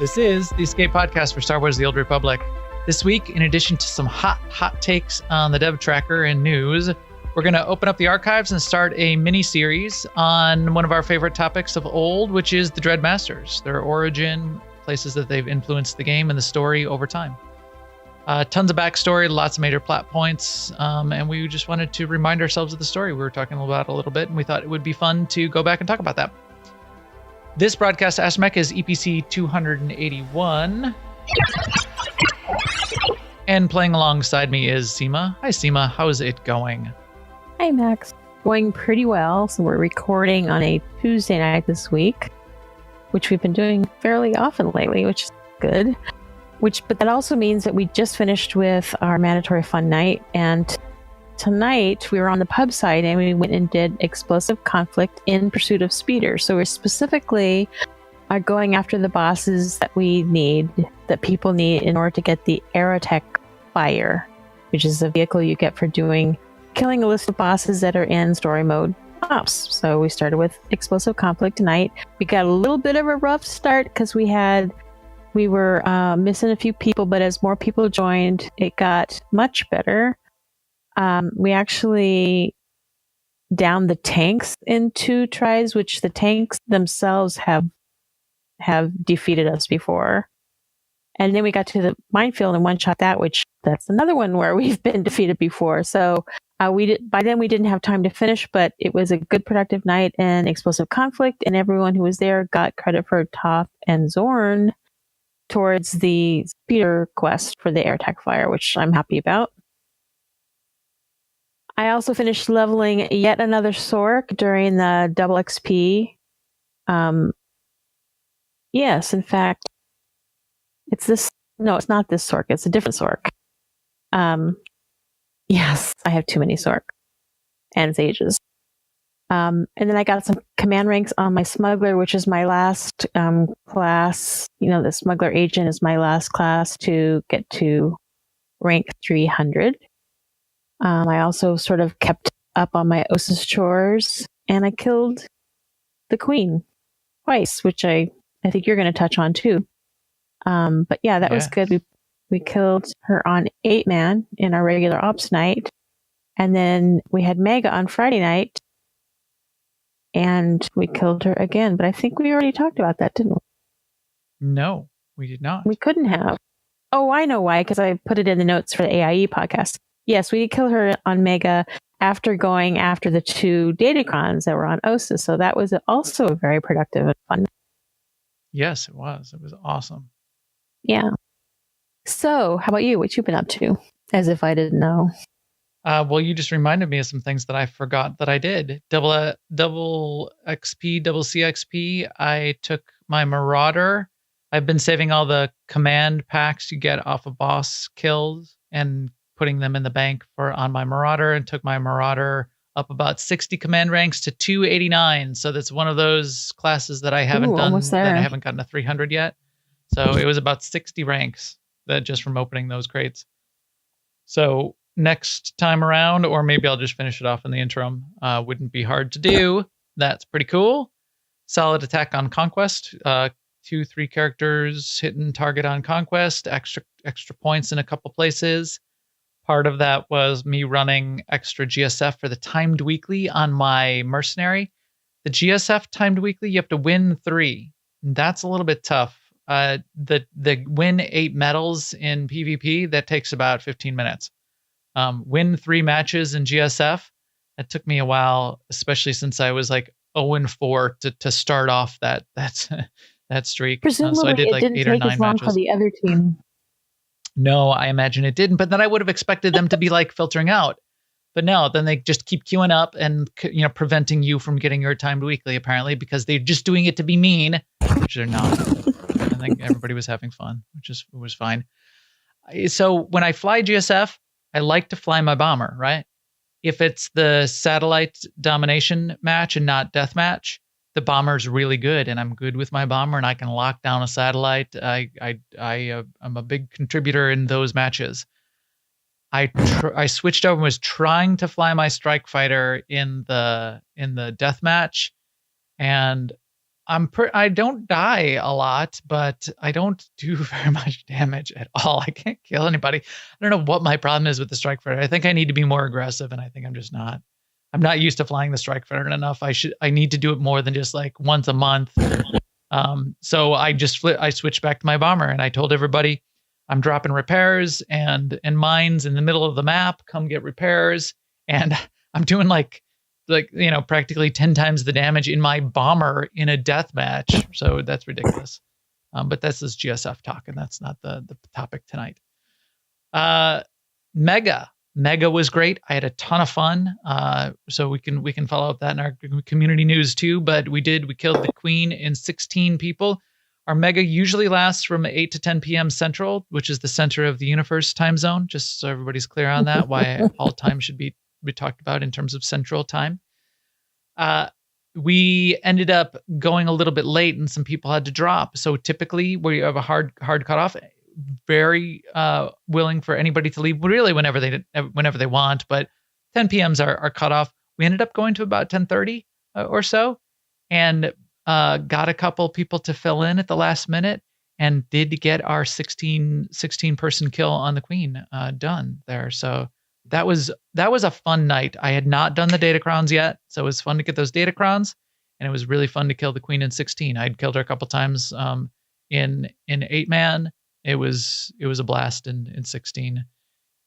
This is the Escape Podcast for Star Wars: The Old Republic. This week, in addition to some hot takes on the dev tracker and news, we're going to open up the archives and start a mini-series on one of our favorite topics of old, which is the Dread Masters, their origin, places that they've influenced the game and the story over time. Tons of backstory, lots of major plot points, and we just wanted to remind ourselves of the story we were talking about a little bit, and we thought it would be fun to go back and talk about that. This broadcast astromech is EPC 281. And playing alongside me is Seema. Hi, Seema. How is it going? Hi, Max. Going pretty well. So we're recording on a Tuesday night this week, which we've been doing fairly often lately, which is good. But that also means that we just finished with our mandatory fun night, and tonight we were on the pub side and we went and did explosive conflict in pursuit of speeder. So we're specifically going after the bosses that people need in order to get the Aerotech Fire, which is a vehicle you get for killing a list of bosses that are in story mode ops. So we started with explosive conflict tonight. We got a little bit of a rough start because we were missing a few people, but as more people joined, it got much better. We actually downed the tanks in 2 tries, which the tanks themselves have defeated us before. And then we got to the minefield and one-shot that's another one where we've been defeated before. So by then we didn't have time to finish, but it was a good productive night in explosive conflict, and everyone who was there got credit for Toph and Zorn towards the speeder quest for the Aerotech Fire, which I'm happy about. I also finished leveling yet another Sork during the double XP. Yes, in fact, it's this. No, it's not this Sork. It's a different Sork. Yes, I have too many Sork and its ages. And then I got some command ranks on my smuggler, which is my last class. The smuggler agent is my last class to get to rank 300. I also sort of kept up on my Ossus chores, and I killed the queen twice, which I think you're going to touch on too. But yeah, that was good. We killed her on 8-man in our regular ops night, and then we had Mega on Friday night, and we killed her again. But I think we already talked about that, didn't we? No, we did not. We couldn't have. Oh, I know why, because I put it in the notes for the AIE podcast. Yes, we did kill her on Mega after going after the 2 Datacrons that were on Ossus. So that was also very productive and fun. Yes, it was. It was awesome. Yeah. So how about you? What you been up to? As if I didn't know. Well, you just reminded me of some things that I forgot that I did. Double XP, double CXP. I took my Marauder. I've been saving all the command packs you get off of boss kills and putting them in the bank on my Marauder, and took my Marauder up about 60 command ranks to 289. So that's one of those classes that I haven't done, that I haven't gotten to 300 yet. So it was about 60 ranks that just from opening those crates. So next time around, or maybe I'll just finish it off in the interim, wouldn't be hard to do. That's pretty cool. Solid attack on Conquest. 2-3 characters hitting target on Conquest. Extra points in a couple places. Part of that was me running extra GSF for the timed weekly on my mercenary. The GSF timed weekly, you have to win 3. That's a little bit tough. The win 8 medals in PvP, that takes about 15 minutes. Win 3 matches in GSF, that took me a while, especially since I was like 0-4 to start off that streak. Presumably, so I did like it didn't 8 or 9 take as long matches. for the other team. No, I imagine it didn't, but then I would have expected them to be like filtering out. But no, then they just keep queuing up and preventing you from getting your timed weekly, apparently, because they're just doing it to be mean, which they're not. I think everybody was having fun, was fine. So when I fly GSF, I like to fly my bomber, right? If it's the satellite domination match and not deathmatch, the bomber's really good, and I'm good with my bomber, and I can lock down a satellite. I'm a big contributor in those matches. I switched over and was trying to fly my strike fighter in the death match, and I don't die a lot, but I don't do very much damage at all. I can't kill anybody. I don't know what my problem is with the strike fighter. I think I need to be more aggressive, and I think I'm just not. I'm not used to flying the strike fighter enough. I need to do it more than just like once a month. So I switched back to my bomber, and I told everybody I'm dropping repairs and mines in the middle of the map. Come get repairs, and I'm doing like practically 10 times the damage in my bomber in a death match. So that's ridiculous. But that's this GSF talk, and that's not the topic tonight. Mega was great. I had a ton of fun. So we can follow up that in our community news too. But we killed the queen in 16 people. Our mega usually lasts from 8 to 10 p.m. Central, which is the center of the universe time zone. Just so everybody's clear on that, why all time should be talked about in terms of central time. We ended up going a little bit late, and some people had to drop. So typically, where you have a hard cutoff, very willing for anybody to leave really whenever they want. But 10 p.m.s are cut off. We ended up going to about 10:30 or so, and got a couple people to fill in at the last minute, and did get our 16 person kill on the queen done there. So that was a fun night. I had not done the data crowns yet, so it was fun to get those data crowns, and it was really fun to kill the queen in 16. I'd killed her a couple times in 8-man. It was a blast in 16.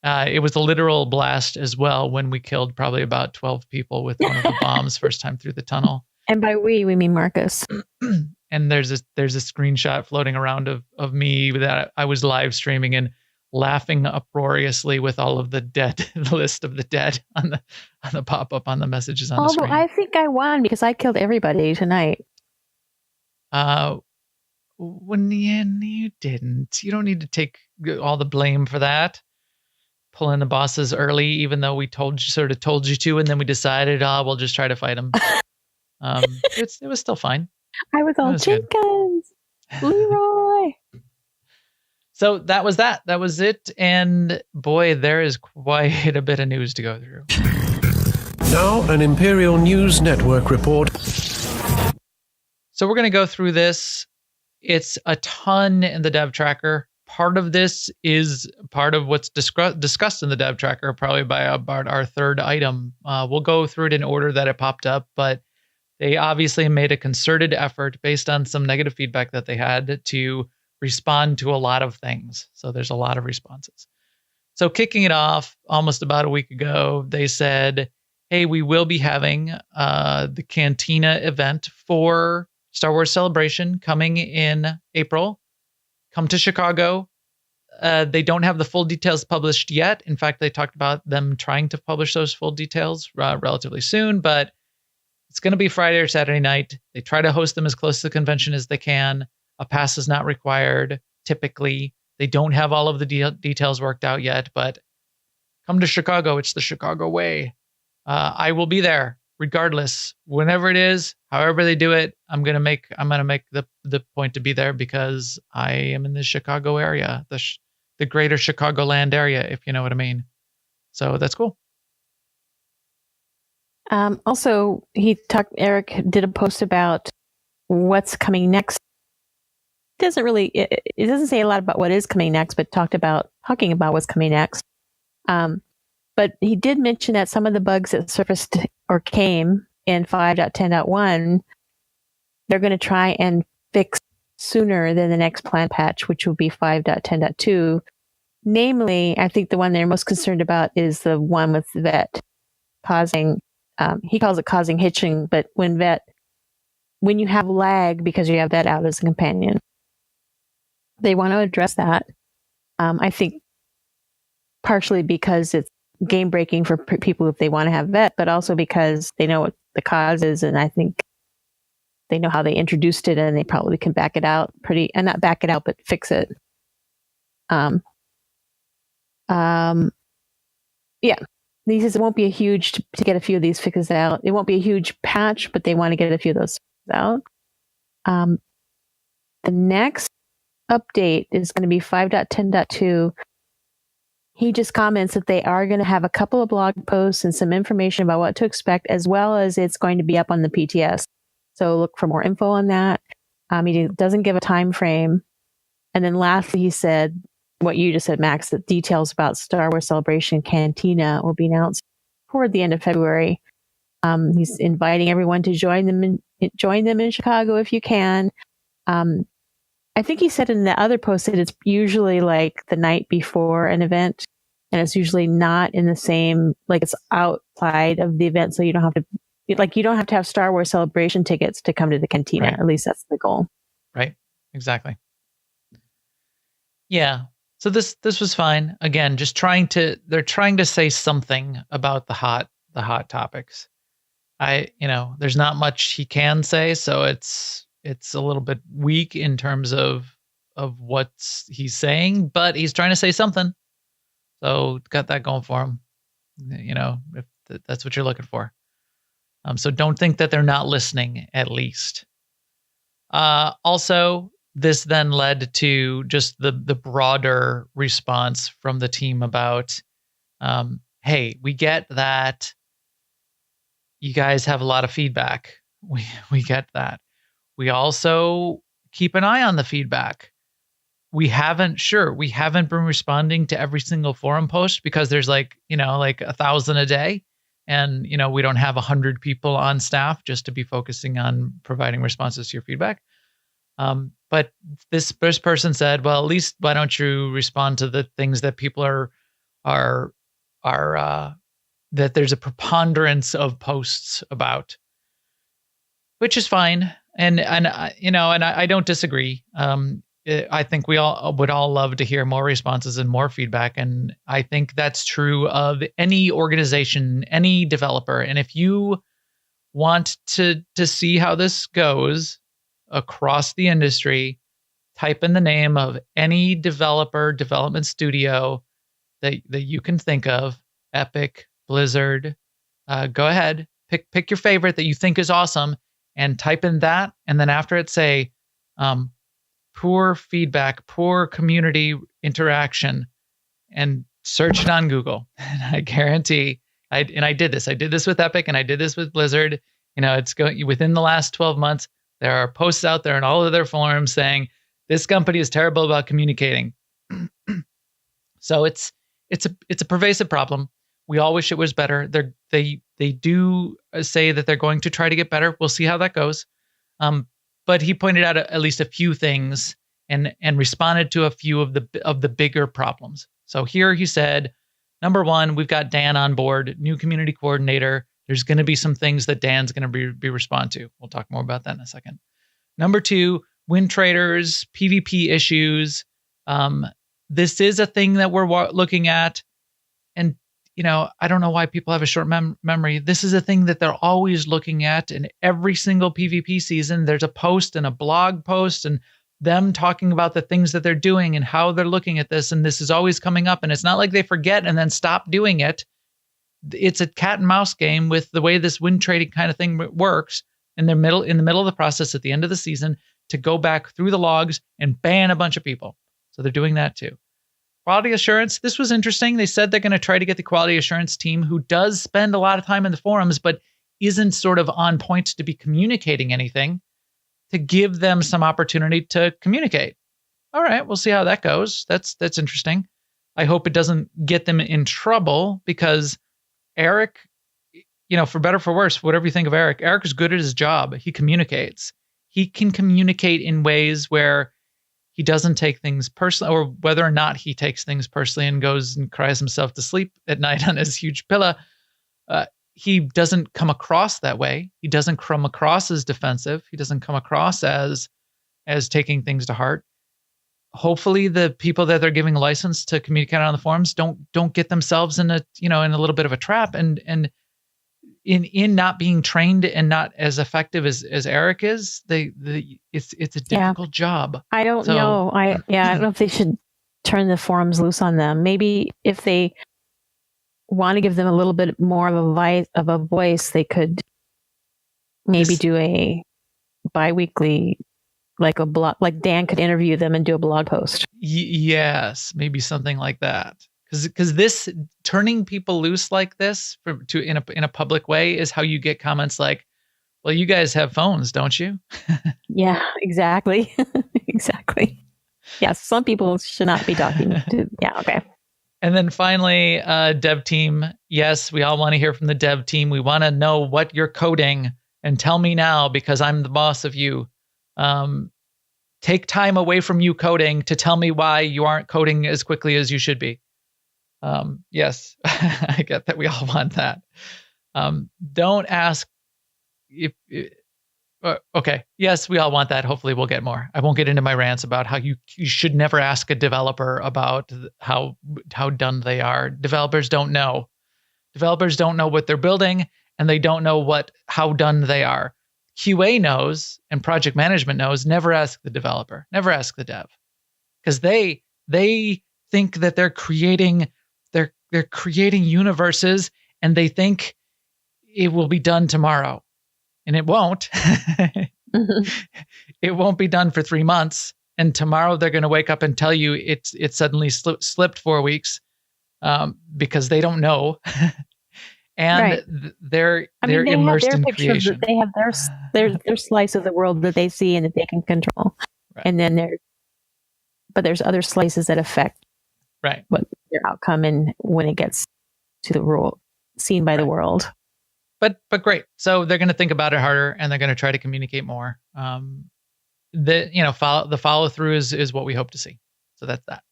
It was a literal blast as well when we killed probably about 12 people with one of the bombs first time through the tunnel. And by we mean Marcus. And there's a screenshot floating around of me that I was live streaming and laughing uproariously with all of the dead, the list of the dead on the pop up on the messages on the screen. I think I won because I killed everybody tonight. When you didn't, you don't need to take all the blame for that. Pulling the bosses early, even though we told you to, and then we decided, we'll just try to fight them. It was still fine. I was all Jenkins, Leroy. So that was that. That was it. And boy, there is quite a bit of news to go through. Now, an Imperial News Network report. So we're going to go through this. It's a ton in the dev tracker. Part of this is part of what's discussed in the dev tracker, probably by about our third item. We'll go through it in order that it popped up, but they obviously made a concerted effort based on some negative feedback that they had to respond to a lot of things. So there's a lot of responses. So kicking it off almost about a week ago, they said, hey, we will be having the Cantina event for Star Wars Celebration coming in April. Come to Chicago. They don't have the full details published yet. In fact, they talked about them trying to publish those full details relatively soon, but it's going to be Friday or Saturday night. They try to host them as close to the convention as they can. A pass is not required. Typically, they don't have all of the details worked out yet, but come to Chicago. It's the Chicago way. I will be there regardless, whenever it is, however they do it. I'm gonna make the point to be there because I am in the Chicago area, the greater Chicagoland area, if you know what I mean. So that's cool. Also, Eric did a post about what's coming next. It doesn't say a lot about what is coming next, but talking about what's coming next. But he did mention that some of the bugs that surfaced or came in 5.10.1, they're going to try and fix sooner than the next planned patch, which will be 5.10.2. Namely, I think the one they're most concerned about is the one with Vet causing, he calls it causing hitching, but when you have lag because you have Vet out as a companion, they want to address that. I think partially because it's game breaking for people if they want to have Vet, but also because they know what the cause is, and I think they know how they introduced it, and they probably can back it out not back it out, but fix it. Yeah. He says it won't be a huge to get a few of these fixes out. It won't be a huge patch, but they want to get a few of those out. The next update is going to be 5.10.2. He just comments that they are going to have a couple of blog posts and some information about what to expect, as well as it's going to be up on the PTS. So look for more info on that. He doesn't give a time frame. And then lastly, he said what you just said, Max, that details about Star Wars Celebration Cantina will be announced toward the end of February. He's inviting everyone to join them in Chicago if you can. I think he said in the other post that it's usually like the night before an event, and it's usually not in the same, like it's outside of the event, so you don't have to have Star Wars Celebration tickets to come to the cantina. Right. At least that's the goal. Right. Exactly. Yeah. So this was fine. Again, they're trying to say something about the hot topics. There's not much he can say, so it's a little bit weak in terms of what he's saying, but he's trying to say something. So got that going for him. If that's what you're looking for. So don't think that they're not listening, at least. Also, this then led to just the broader response from the team about, hey, we get that you guys have a lot of feedback. We get that. We also keep an eye on the feedback. We haven't been responding to every single forum post because there's like 1,000 a day. And, we don't have 100 people on staff just to be focusing on providing responses to your feedback. But this person said, well, at least why don't you respond to the things that people are that there's a preponderance of posts about, which is fine. And I don't disagree. I think we all would love to hear more responses and more feedback. And I think that's true of any organization, any developer. And if you want to see how this goes across the industry, type in the name of any development studio that you can think of, Epic, Blizzard. Go ahead, pick your favorite that you think is awesome and type in that. And then after it say, poor feedback, poor community interaction, and search it on Google. And I guarantee, I did this. I did this with Epic and I did this with Blizzard. It's going within the last 12 months. There are posts out there in all of their forums saying this company is terrible about communicating. So it's a pervasive problem. We all wish it was better. They do say that they're going to try to get better. We'll see how that goes. But he pointed out at least a few things and responded to a few of the bigger problems. So here he said, number one, we've got Dan on board, new community coordinator. There's going to be some things that Dan's going to be respond to. We'll talk more about that in a second. Number two, win traders, PvP issues. This is a thing that we're looking at. And, I don't know why people have a short memory. This is a thing that they're always looking at in every single PvP season. There's a post and a blog post and them talking about the things that they're doing and how they're looking at this. And this is always coming up. And it's not like they forget and then stop doing it. It's a cat and mouse game with the way this win trading kind of thing works in the middle of the process at the end of the season to go back through the logs and ban a bunch of people. So they're doing that too. Quality assurance. This was interesting. They said they're going to try to get the quality assurance team, who does spend a lot of time in the forums, but isn't sort of on point to be communicating anything, to give them some opportunity to communicate. All right, we'll see how that goes. That's interesting. I hope it doesn't get them in trouble because Eric, for better or for worse, whatever you think of Eric is good at his job. He communicates. He can communicate in ways where he doesn't take things personally, or whether or not he takes things personally and goes and cries himself to sleep at night on his huge pillow. He doesn't come across that way. He doesn't come across as defensive. He doesn't come across as taking things to heart. Hopefully the people that they're giving a license to communicate on the forums don't get themselves in a little bit of a trap and in not being trained and not as effective as Eric is. It's a difficult job. I don't know. I don't know if they should turn the forums loose on them. Maybe if they want to give them a little bit more of a voice, they could maybe do a bi-weekly, like a blog, like Dan could interview them and do a blog post. Yes, maybe something like that. Because this turning people loose like this in a public way is how you get comments like, Well, you guys have phones, don't you? Yeah, exactly. Exactly. Yes, some people should not be talking to. Yeah, okay. And then finally, dev team. Yes, we all want to hear from the dev team. We want to know what you're coding and tell me now because I'm the boss of you. Take time away from you coding to tell me why you aren't coding as quickly as you should be. Yes, I get that. We all want that. Don't ask if. Okay. Yes, we all want that. Hopefully we'll get more. I won't get into my rants about how you should never ask a developer about how done they are. Developers don't know. Developers don't know what they're building and they don't know how done they are. QA knows and project management knows. Never ask the developer. Never ask the dev. Because they think that they're creating universes and they think it will be done tomorrow. And it won't. Mm-hmm. It won't be done for 3 months. And tomorrow they're going to wake up and tell you it suddenly slipped 4 weeks because they don't know. And right. they're immersed in creation. They have their slice of the world that they see and that they can control. Right. And then there's other slices that affect what their outcome and when it gets to the rule seen by the world. But great. So they're going to think about it harder and they're going to try to communicate more. The follow through is what we hope to see. So that's that.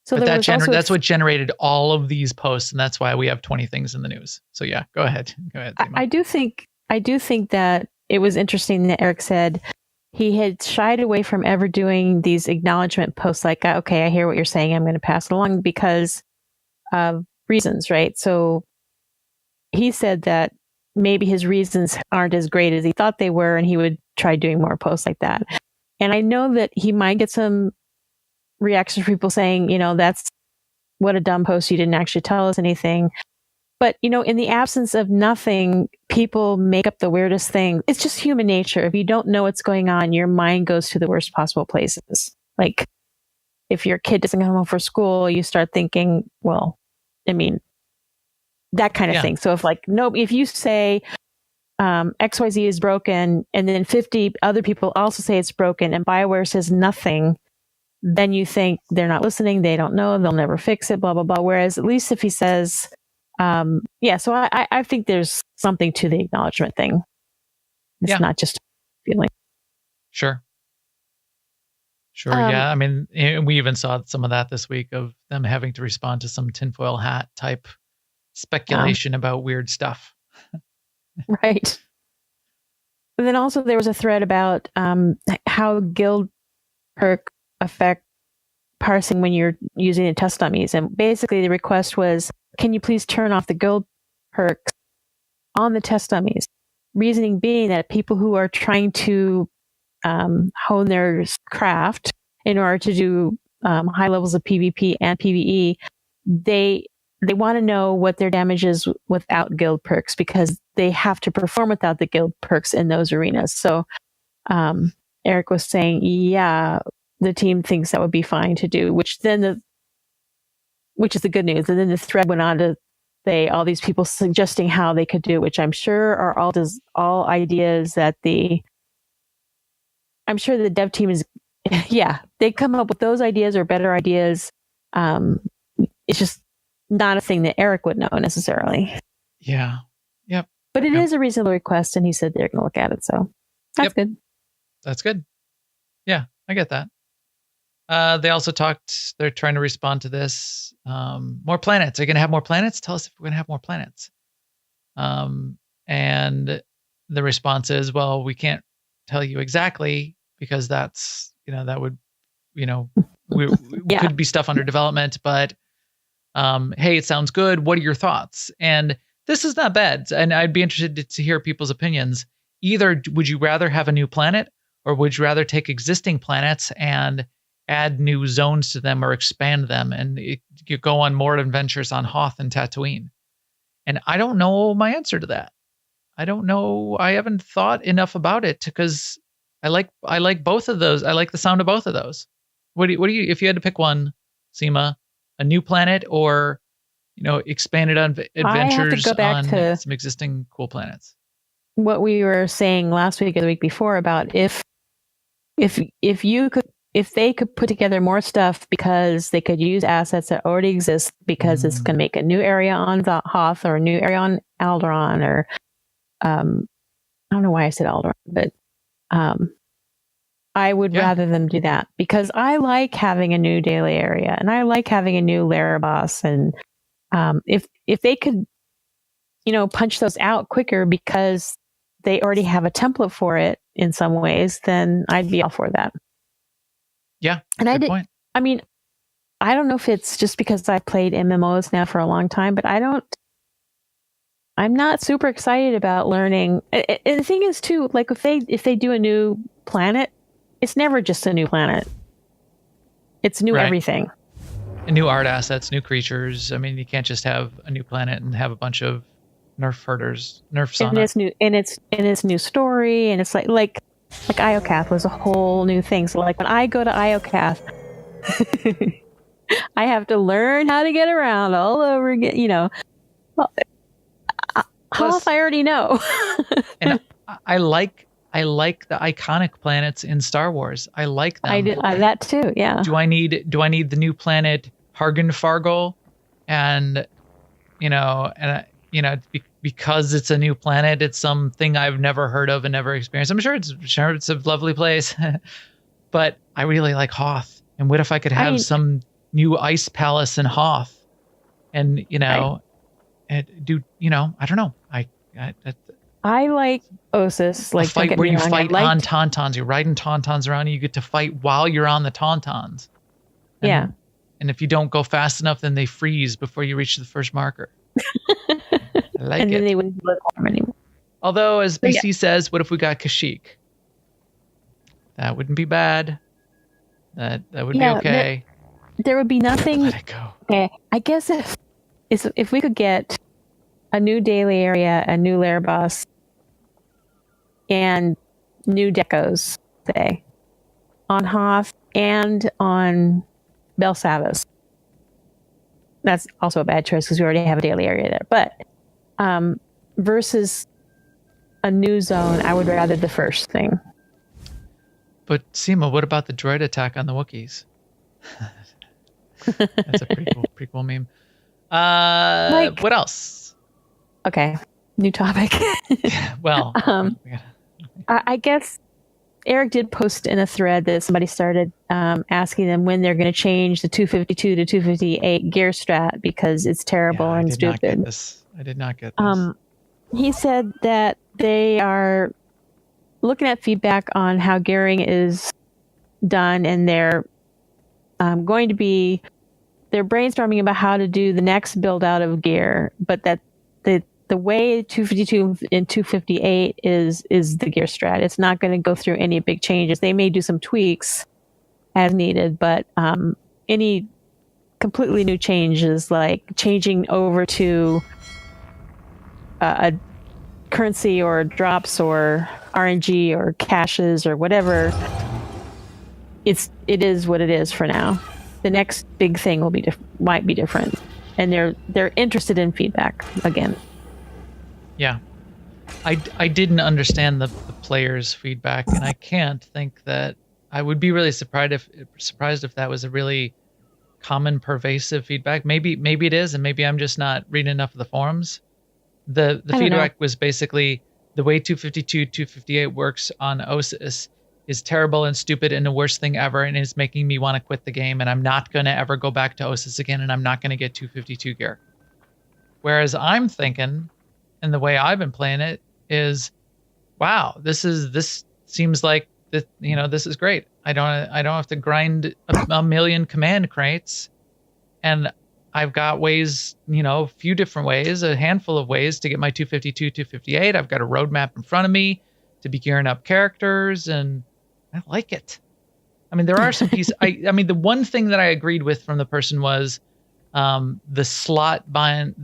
So that's what generated all of these posts, and that's why we have 20 things in the news. So yeah, go ahead. I do think that it was interesting that Eric said he had shied away from ever doing these acknowledgement posts like, okay, I hear what you're saying. I'm going to pass it along because of reasons, right? So he said that maybe his reasons aren't as great as he thought they were, and he would try doing more posts like that. And I know that he might get some reactions from people saying, that's what a dumb post. You didn't actually tell us anything. But, in the absence of nothing, people make up the weirdest thing. It's just human nature. If you don't know what's going on, your mind goes to the worst possible places. Like if your kid doesn't come home from school, you start thinking, that kind of thing. So if you say XYZ is broken and then 50 other people also say it's broken and BioWare says nothing, then you think they're not listening, they don't know, they'll never fix it, blah, blah, blah. Whereas at least if he says, so I think there's something to the acknowledgement thing. It's not just feeling. Sure. Yeah. I mean, we even saw some of that this week of them having to respond to some tinfoil hat type speculation about weird stuff. Right. And then also there was a thread about how guild perk affect parsing when you're using the test dummies. And basically the request was, can you please turn off the guild perks on the test dummies? Reasoning being that people who are trying to hone their craft in order to do high levels of PvP and PvE, they want to know what their damage is without guild perks because they have to perform without the guild perks in those arenas. So Eric was saying, the team thinks that would be fine to do, which is the good news. And then the thread went on to say all these people suggesting how they could do, which I'm sure are all ideas that I'm sure the dev team is, they come up with those ideas or better ideas. It's just not a thing that Eric would know necessarily. Yeah. Yep. But it is a reasonable request, and he said they're going to look at it. So that's good. That's good. Yeah, I get that. They also talked, they're trying to respond to this. More planets. Are you going to have more planets? Tell us if we're going to have more planets. And the response is, well, we can't tell you exactly because that's, that would, we could be stuff under development, but hey, it sounds good. What are your thoughts? And this is not bad. And I'd be interested to hear people's opinions. Either would you rather have a new planet or would you rather take existing planets and add new zones to them or expand them and you go on more adventures on Hoth and Tatooine? And I don't know my answer to that. I don't know. I haven't thought enough about it because I like both of those. I like the sound of both of those. What do you, if you had to pick one, Seema, a new planet or, expanded on adventures on some existing cool planets? what we were saying last week or the week before about if they could put together more stuff because they could use assets that already exist because it's going to make a new area on the Hoth or a new area on Alderaan or I don't know why I said Alderaan, but I would rather them do that because I like having a new daily area and I like having a new lair boss. And if they could, punch those out quicker because they already have a template for it in some ways, then I'd be all for that. Yeah, and good point. I mean, I don't know if it's just because I've played MMOs now for a long time, but I'm not super excited about learning. And the thing is too, like if they do a new planet, it's never just a new planet. It's new everything. And new art assets, new creatures. I mean, you can't just have a new planet and have a bunch of nerf herders, nerf sauna. And it's new story, and it's like Iocath was a whole new thing. So like when I go to Iocath, I have to learn how to get around all over again. Hoth I already know. And I like the iconic planets in Star Wars. I like them. I do that too. Yeah. Do I need the new planet Hargan Fargol? And because it's a new planet, it's something I've never heard of and never experienced. I'm sure it's a lovely place, but I really like Hoth. And what if I could have some new ice palace in Hoth? And I don't know. I like Ossus. Like a fight where you fight on tauntauns. You're riding tauntauns around, and you get to fight while you're on the tauntauns. Yeah. And if you don't go fast enough, then they freeze before you reach the first marker. I like and it. then they wouldn't live harm anymore. Although, as BC says, what if we got Kashyyyk? That wouldn't be bad. That would be okay. There would be nothing. Let it go. Okay, I guess if we could get a new daily area, a new lair boss, and new decos, say, on Hoth and on Belsavis. That's also a bad choice because we already have a daily area there. But versus a new zone, I would rather the first thing. But Seema, what about the droid attack on the Wookiees? That's a pretty cool meme. What else? Okay, new topic. Well, I guess Eric did post in a thread that somebody started asking them when they're going to change the 252 to 258 gear strat because it's terrible and stupid. I did not get this. He said that they are looking at feedback on how gearing is done, and they're they're brainstorming about how to do the next build out of gear, but that the way 252 and 258 is the gear strat. It's not going to go through any big changes. They may do some tweaks as needed, but any completely new changes, like changing over to a currency or drops or RNG or caches or whatever, it is what it is for now. The next big thing might be different, and they're interested in feedback again. Yeah, I didn't understand the players' feedback, and I can't think that I would be really surprised if that was a really common, pervasive feedback. Maybe it is, and maybe I'm just not reading enough of the forums. The feedback was basically the way 252, 258 works on Ossus is terrible and stupid and the worst thing ever, and it's making me want to quit the game, and I'm not going to ever go back to Ossus again, and I'm not going to get 252 gear. Whereas I'm thinking, and the way I've been playing it is, wow, this seems like this is great. I don't have to grind a million command crates, and I've got ways, a few different ways, a handful of ways to get my 252, 258. I've got a roadmap in front of me to be gearing up characters, and I like it. I mean, there are some pieces. I mean, the one thing that I agreed with from the person was the slot bound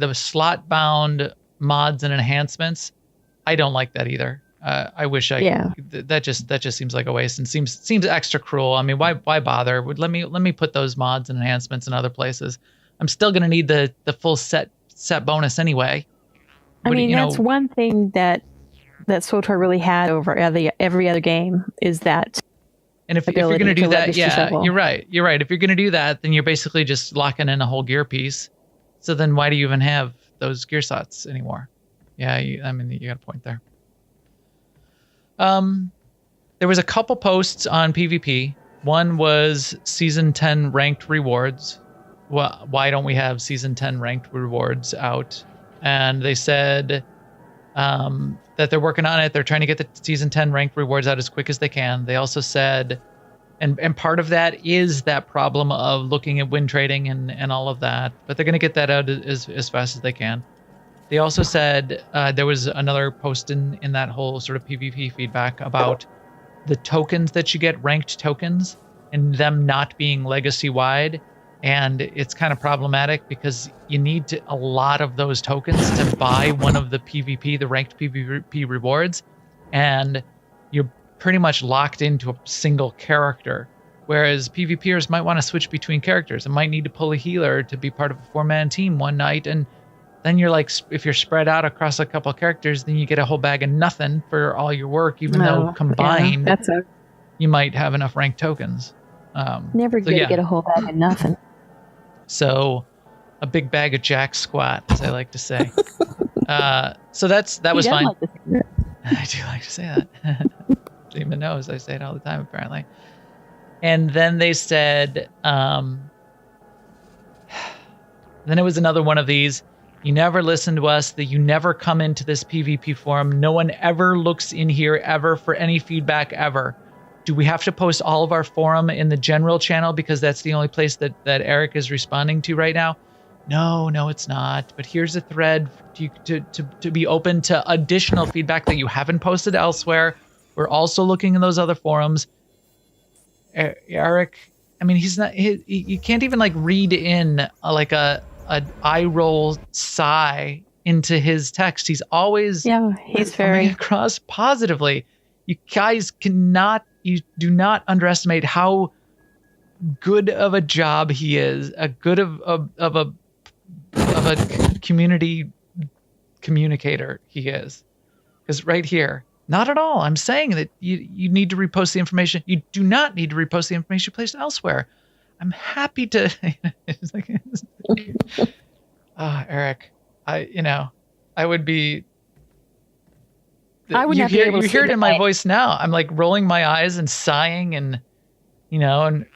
mods and enhancements. I don't like that either. I wish that just seems like a waste and seems extra cruel. I mean, why bother? Let me put those mods and enhancements in other places. I'm still going to need the full set bonus anyway. I mean, that's one thing that that SWTOR really had over every other game is that. And if you're going to do that, yeah, shuffle. You're right. If you're going to do that, then you're basically just locking in a whole gear piece. So then why do you even have those gear slots anymore? Yeah, you got a point there. There was a couple posts on PvP. One was Season 10 ranked rewards. Well, why don't we have Season 10 ranked rewards out? And they said that they're working on it. They're trying to get the Season 10 ranked rewards out as quick as they can. They also said, and part of that is that problem of looking at win trading and all of that, but they're going to get that out as fast as they can. They also said there was another post in that whole sort of PvP feedback about the tokens that you get, ranked tokens, and them not being legacy-wide. And it's kind of problematic because you need a lot of those tokens to buy one of the PvP, the ranked PvP rewards. And you're pretty much locked into a single character. Whereas PvPers might want to switch between characters and might need to pull a healer to be part of a 4-man team one night. And then you're like, if you're spread out across a couple characters, then you get a whole bag of nothing for all your work, even though combined, you might have enough ranked tokens. Never going to get a whole bag of nothing. So a big bag of jack squat, as I like to say. So that was fine. I do like to say that. Seema knows I say it all the time, apparently. And then they said, then it was another one of these. You never listen to us, that you never come into this PvP forum. No one ever looks in here ever for any feedback ever. Do we have to post all of our forum in the general channel because that's the only place that Eric is responding to right now? No, it's not. But here's a thread to be open to additional feedback that you haven't posted elsewhere. We're also looking in those other forums. Eric, I mean, he's not. You can't even like read in like a eye roll sigh into his text. He's always he's very across positively. You guys you do not underestimate how good of a job he is, a good of a community communicator he is. Because right here, not at all. I'm saying that you need to repost the information. You do not need to repost the information placed elsewhere. I'm happy to. It's like, Eric, I would be. I would you not hear, be able you to hear it in my my voice now. I'm like rolling my eyes and sighing, and and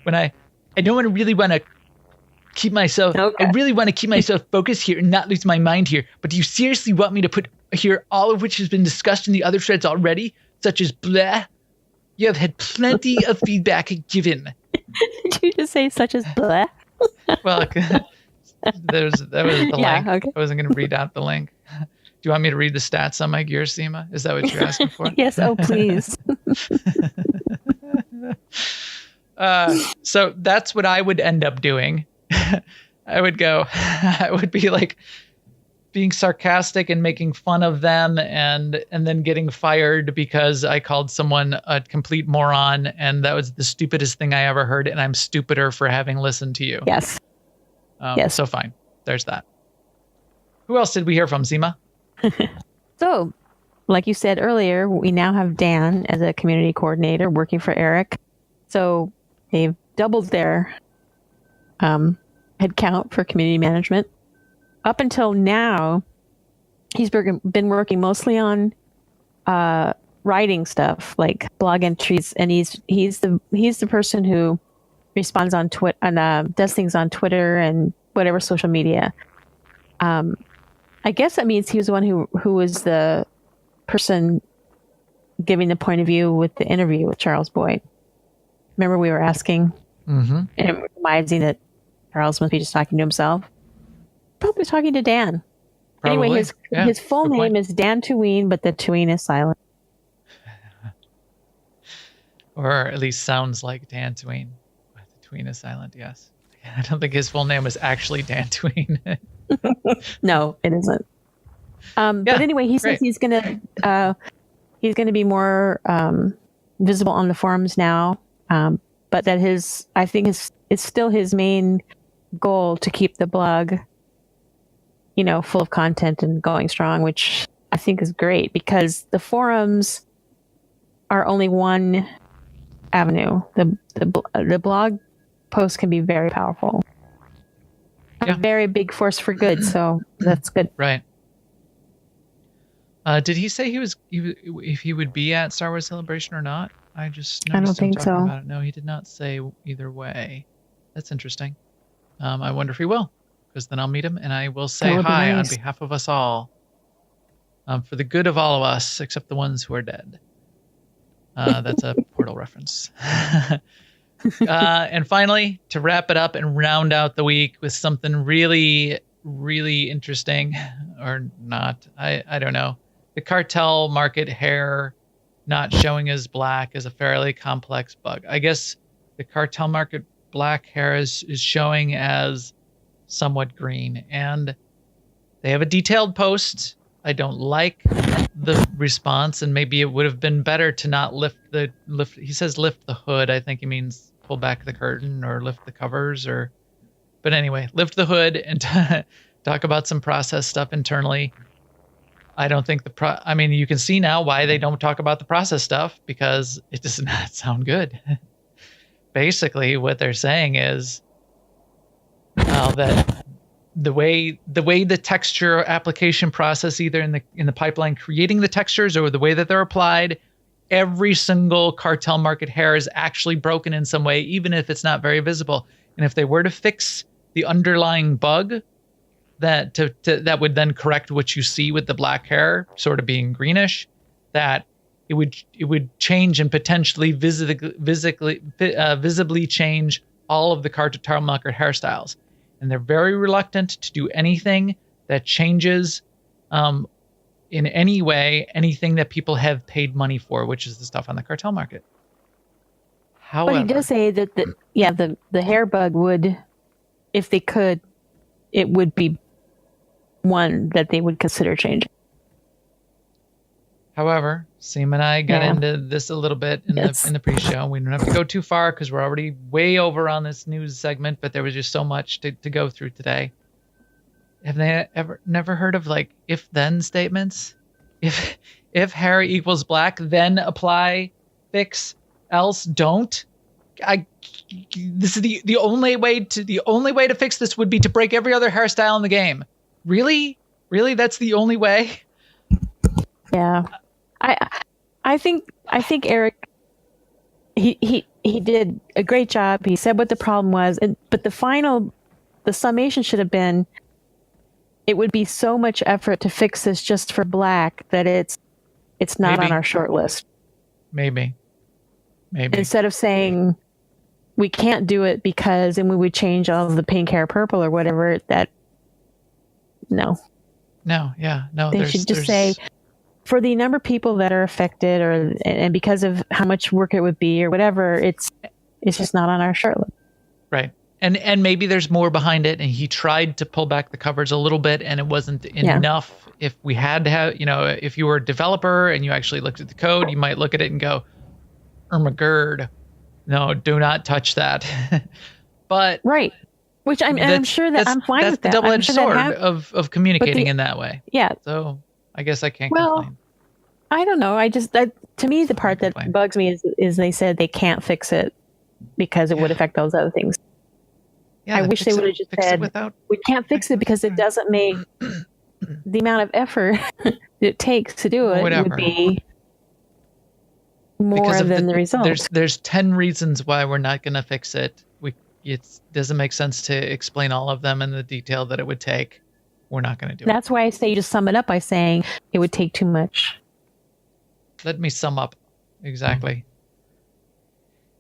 when I don't really want to keep myself. Okay. I really want to keep myself focused here and not lose my mind here. But do you seriously want me to put here all of which has been discussed in the other threads already, such as blah? You have had plenty of feedback given. Did you just say such as blah? Well, that was the link. Okay. I wasn't going to read out the link. Do you want me to read the stats on my gear, Seema? Is that what you're asking for? Yes. Oh, please. So that's what I would end up doing. I would be like being sarcastic and making fun of them and then getting fired because I called someone a complete moron and that was the stupidest thing I ever heard and I'm stupider for having listened to you. Yes. Yes. So fine. There's that. Who else did we hear from, Seema? So, like you said earlier, we now have Dan as a community coordinator working for Eric. So they've doubled their headcount for community management. Up until now, he's been working mostly on writing stuff like blog entries, and he's the person who responds on Twitter and does things on Twitter and whatever social media. I guess that means he was the one who was the person giving the point of view with the interview with Charles Boyd. Remember we were asking and reminding that Charles must be just talking to himself. Probably talking to Dan. Probably. Anyway, his full name is Dan Tuween, but the Tuween is silent. Or at least sounds like Dan Tuween. But the Tuween is silent, yes. I don't think his full name was actually Dan Tuween. No, it isn't. But anyway, he says he's gonna be more visible on the forums now. But that it's still his main goal to keep the blog, full of content and going strong, which I think is great because the forums are only one avenue. The blog post can be very powerful. Yeah. A very big force for good, so that's good. Right. Did he say if he would be at Star Wars Celebration or not? I just noticed him talking about it. No, he did not say either way. That's interesting. I wonder if he will, because then I'll meet him and I will say hi on behalf of us all. For the good of all of us, except the ones who are dead. That's a Portal reference. And finally, to wrap it up and round out the week with something really, really interesting, or not, I don't know. The cartel market hair not showing as black is a fairly complex bug. I guess the cartel market black hair is showing as somewhat green, and they have a detailed post. I don't like the response, and maybe it would have been better to not lift. He says lift the hood. I think he means pull back the curtain or lift the covers, but anyway, lift the hood and talk about some process stuff internally. I don't think I mean, you can see now why they don't talk about the process stuff, because it does not sound good. Basically, what they're saying is that the way the texture application process, either in the pipeline creating the textures or the way that they're applied, every single cartel market hair is actually broken in some way, even if it's not very visible. And if they were to fix the underlying bug, that would then correct what you see with the black hair sort of being greenish, that it would change and potentially visibly change all of the cartel market hairstyles. And they're very reluctant to do anything that changes in any way anything that people have paid money for, which is the stuff on the cartel market. However, but he does say that the hair bug would, if they could, it would be one that they would consider changing. However, Seema and I got into this a little bit in the pre-show. We don't have to go too far because we're already way over on this news segment, but there was just so much to go through today. Have they never heard of like if-then statements? If hair equals black, then apply, fix, else don't. This is the only way to fix this would be to break every other hairstyle in the game. Really? That's the only way? Yeah. I think Eric he did a great job. He said what the problem was, but the summation should have been, it would be so much effort to fix this just for black that it's not on our short list. Maybe. Instead of saying we can't do it because, and we would change all of the pink hair purple or whatever, no. They should just say, for the number of people that are affected, and because of how much work it would be or whatever, it's just not on our short list. Right. And maybe there's more behind it, and he tried to pull back the covers a little bit, and it wasn't enough. If we had to have, if you were a developer and you actually looked at the code, you might look at it and go, Ermagerd, no, do not touch that. But right. Which I'm sure that I'm fine with that. That's the double-edged sword of communicating in that way. Yeah. So I guess I can't complain. I don't know. To me, the part that bugs me is they said they can't fix it because it would affect those other things. Yeah, I wish they would have just said, we can't fix it because it doesn't make the amount of effort it takes to do it would be more than the result. There's 10 reasons why we're not going to fix it. It doesn't make sense to explain all of them in the detail that it would take. We're not going to do it. That's why I say you just sum it up by saying it would take too much. Let me sum up. Exactly.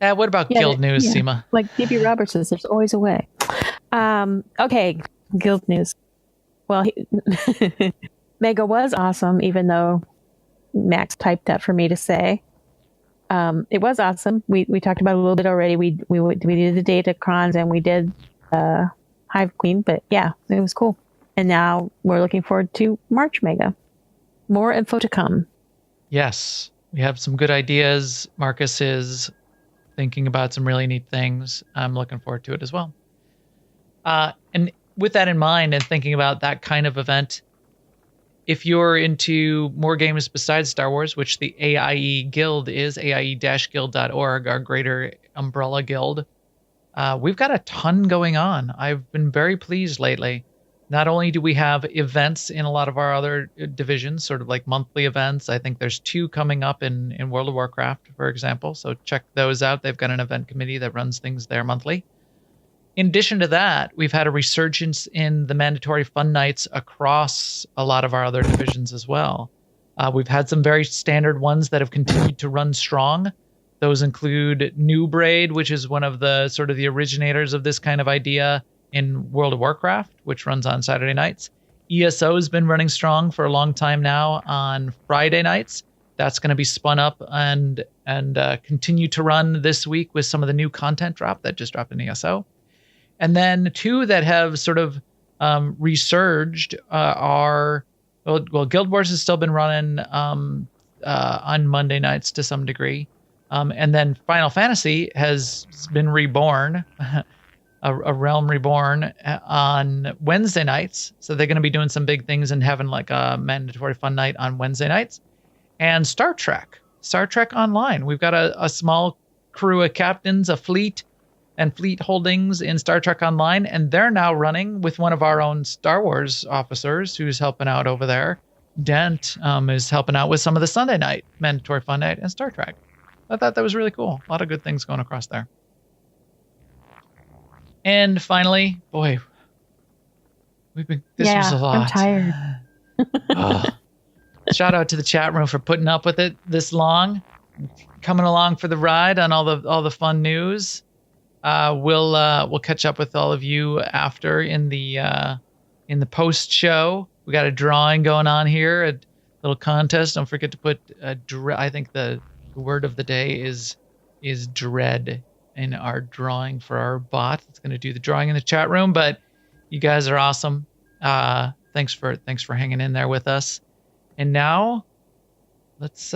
What about Guild News, Seema? Like D.B. Roberts says, there's always a way. Okay, Guild News. Well, Mega was awesome, even though Max typed that for me to say. It was awesome. We talked about it a little bit already. We did the Datacrons and we did Hive Queen, but yeah, it was cool. And now we're looking forward to March Mega. More info to come. Yes, we have some good ideas. Marcus is thinking about some really neat things. I'm looking forward to it as well. And with that in mind and thinking about that kind of event, If you're into more games besides Star Wars, which the AIE Guild is, aie-guild.org, our greater umbrella guild, we've got a ton going on. I've been very pleased lately. Not only do we have events in a lot of our other divisions, sort of like monthly events. I think there's 2 coming up in World of Warcraft, for example. So check those out. They've got an event committee that runs things there monthly. In addition to that, we've had a resurgence in the mandatory fun nights across a lot of our other divisions as well. We've had some very standard ones that have continued to run strong. Those include New Braid, which is one of the sort of the originators of this kind of idea in World of Warcraft, which runs on Saturday nights. ESO has been running strong for a long time now on Friday nights. That's going to be spun up and continue to run this week with some of the new content drop that just dropped in ESO. And then 2 that have sort of resurged are, well, Guild Wars has still been running on Monday nights to some degree. And then Final Fantasy has been reborn, a realm reborn on Wednesday nights. So they're going to be doing some big things and having like a mandatory fun night on Wednesday nights. And Star Trek Online. We've got a small crew of captains, a fleet, and fleet holdings in Star Trek Online, and they're now running with one of our own Star Wars officers who's helping out over there. Dent is helping out with some of the Sunday night mandatory fun night and Star Trek. I thought that was really cool. A lot of good things going across there. And finally, boy, this was a lot. I'm tired. Shout out to the chat room for putting up with it this long, coming along for the ride on all the fun news. We'll catch up with all of you after in the post show. We got a drawing going on here, a little contest. Don't forget to put I think the word of the day is dread in our drawing for our bot. It's going to do the drawing in the chat room, but you guys are awesome. Thanks for hanging in there with us. And now let's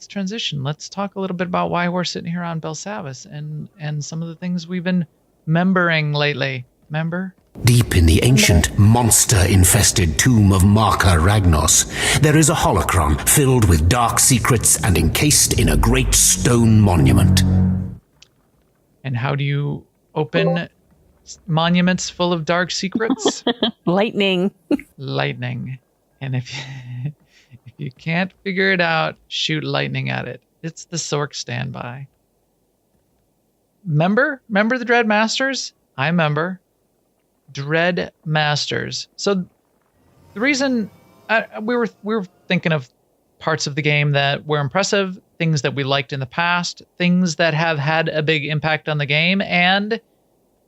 transition. Let's talk a little bit about why we're sitting here on Belsavis and some of the things we've been membering lately. Member? Deep in the ancient, monster-infested tomb of Marka Ragnos, there is a holocron filled with dark secrets and encased in a great stone monument. And how do you open monuments full of dark secrets? Lightning. And if you can't figure it out, shoot lightning at it. It's the Sork standby. Remember the Dread Masters? I remember. Dread Masters. So the reason we were thinking of parts of the game that were impressive, things that we liked in the past, things that have had a big impact on the game, and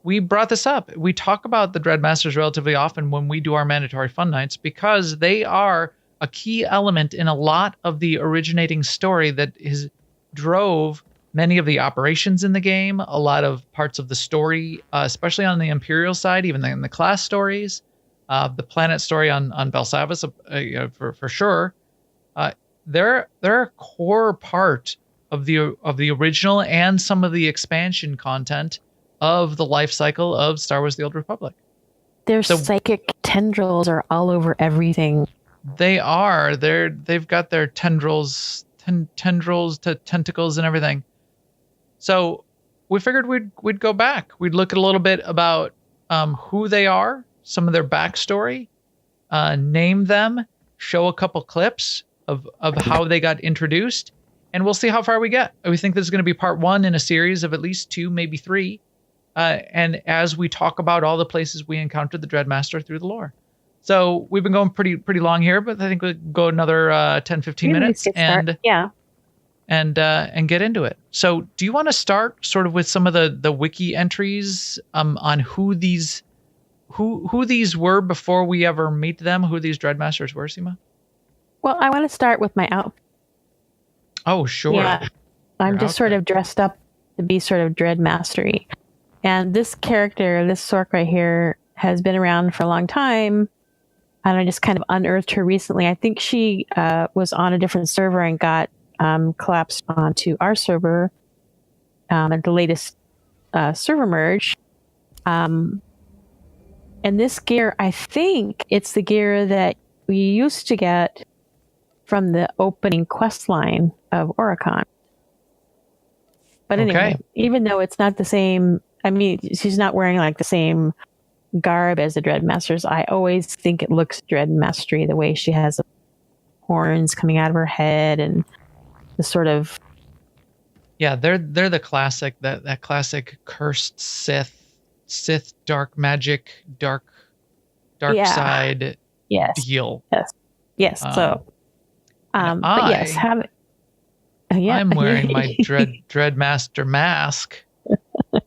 we brought this up. We talk about the Dread Masters relatively often when we do our mandatory fun nights because they are a key element in a lot of the originating story that drove many of the operations in the game, a lot of parts of the story, especially on the Imperial side, even in the class stories, the planet story on Belsavis, for sure. They're a core part of the original and some of the expansion content of the life cycle of Star Wars: The Old Republic. Their psychic tendrils are all over everything. They are. They've got their tendrils to tentacles and everything. So we figured we'd go back. We'd look at a little bit about who they are, some of their backstory, name them, show a couple clips of how they got introduced, and we'll see how far we get. We think this is going to be part 1 in a series of at least 2, maybe 3. And as we talk about all the places we encountered the Dreadmaster through the lore. So we've been going pretty long here, but I think we'll go another 10, 15 minutes and get into it. So do you want to start sort of with some of the wiki entries on who these were before we ever meet them, who these Dreadmasters were, Seema? Well, I want to start with my outfit. Oh, sure. Yeah. I'm just sort of dressed up to be sort of Dread Mastery. And this character, this Sork right here, has been around for a long time. And I just kind of unearthed her recently. I think she was on a different server and got collapsed onto our server at the latest server merge. And this gear, I think it's the gear that we used to get from the opening quest line of Oricon. But anyway, even though it's not the same, I mean, she's not wearing like the same garb as the Dreadmasters. I always think it looks Dreadmastery, the way she has horns coming out of her head and the sort of... Yeah, they're the classic, that classic cursed Sith dark magic, dark side deal. Yes. But yes, I'm wearing my Dreadmaster mask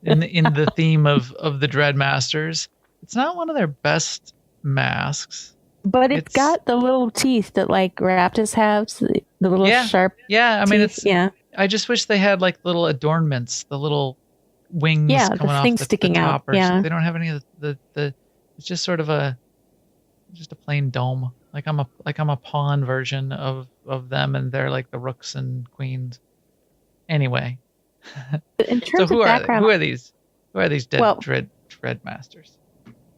in the theme of the Dreadmasters. It's not one of their best masks, but it's got the little teeth that like Raptors have, the little sharp. Yeah, I mean, teeth. I just wish they had like little adornments, the little wings coming off the sticking top, out. Yeah, they don't have any of the. It's just sort of just a plain dome. Like I'm a pawn version of them, and they're like the rooks and queens. Anyway, in terms so of background, who are these Dreadmasters?